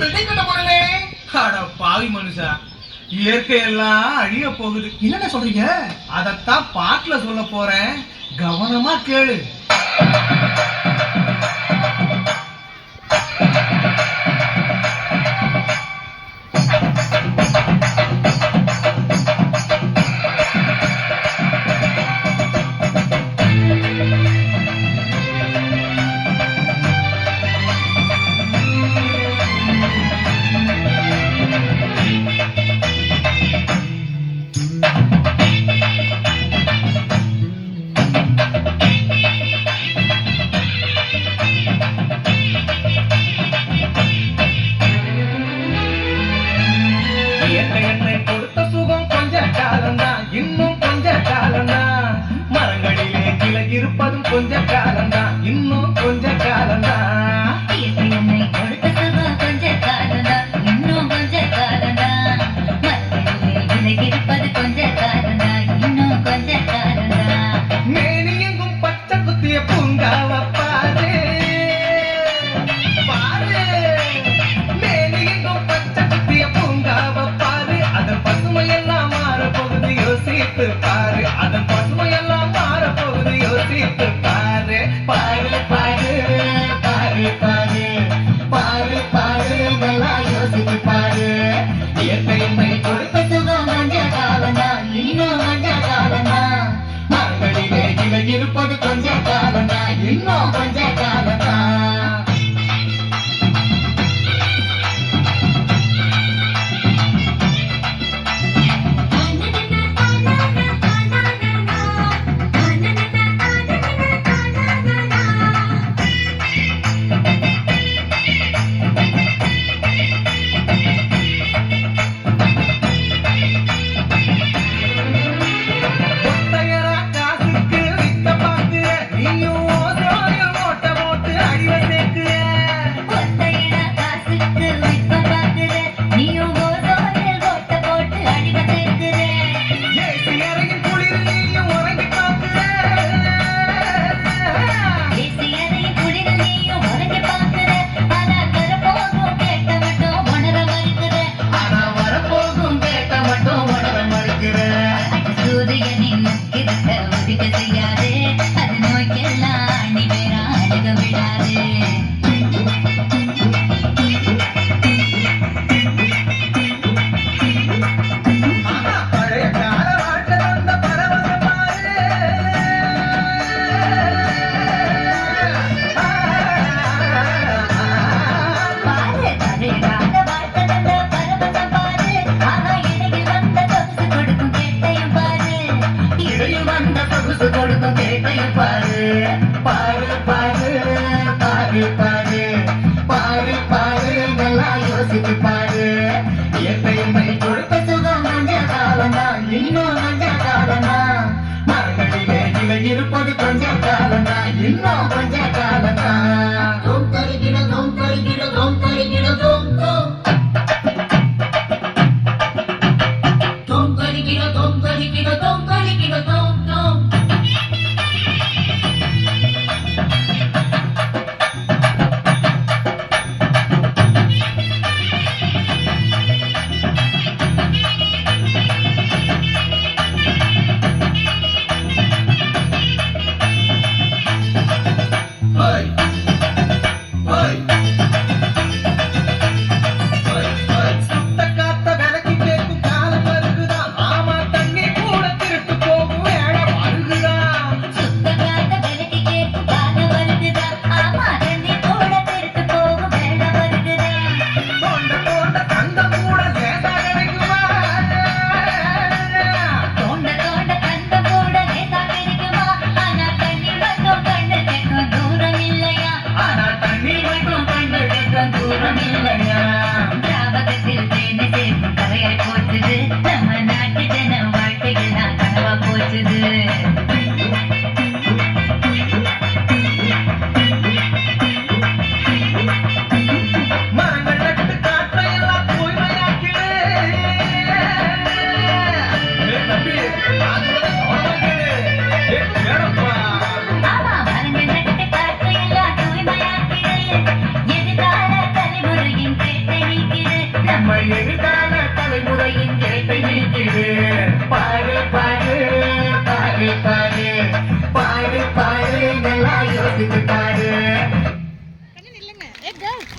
வெள்ளை கட்ட போறே. அட பாவி மனுஷா, இயற்கை எல்லாம் அழிய போகுது. என்னென்ன சொல்றீங்க? அதத்தான் பாட்டுல சொல்ல போறேன், கவனமா கேளு. என்னை கொடுத்த சுகம் கொஞ்ச காலம்தான், இன்னும் கொஞ்ச காலம்தான். மரங்களிலே கிளை இருப்பதும் கொஞ்ச காலம்தான், இன்னும் கொஞ்ச காலம்தான். என்னை கொடுத்த சுகம் கொஞ்ச காலம்தான், இன்னும் கொஞ்ச காலம்தான். மரங்களிலே விலகி இருப்பது கொஞ்ச காலம்தான், இன்னும் கொஞ்ச காலம்தான். மேனி எங்கும் பச்சை குத்திய பூங்காவ பாரு பாரு. மேனி எங்கும் பச்சை குத்திய பூங்காவ பாரு. அதன் பசுமையெல்லாம் மாற போகுது, யோசித்து பாரு. அதன் பசுமையெல்லாம் மாற போகுது, யோசித்து பாரு. நம்ம எதிர்கால தலைமுறையின் கேட்டை நீக்கிடு பாரு பாரு பாரு பாரு பாரு பாரு நல்லா யோசித்து பாரு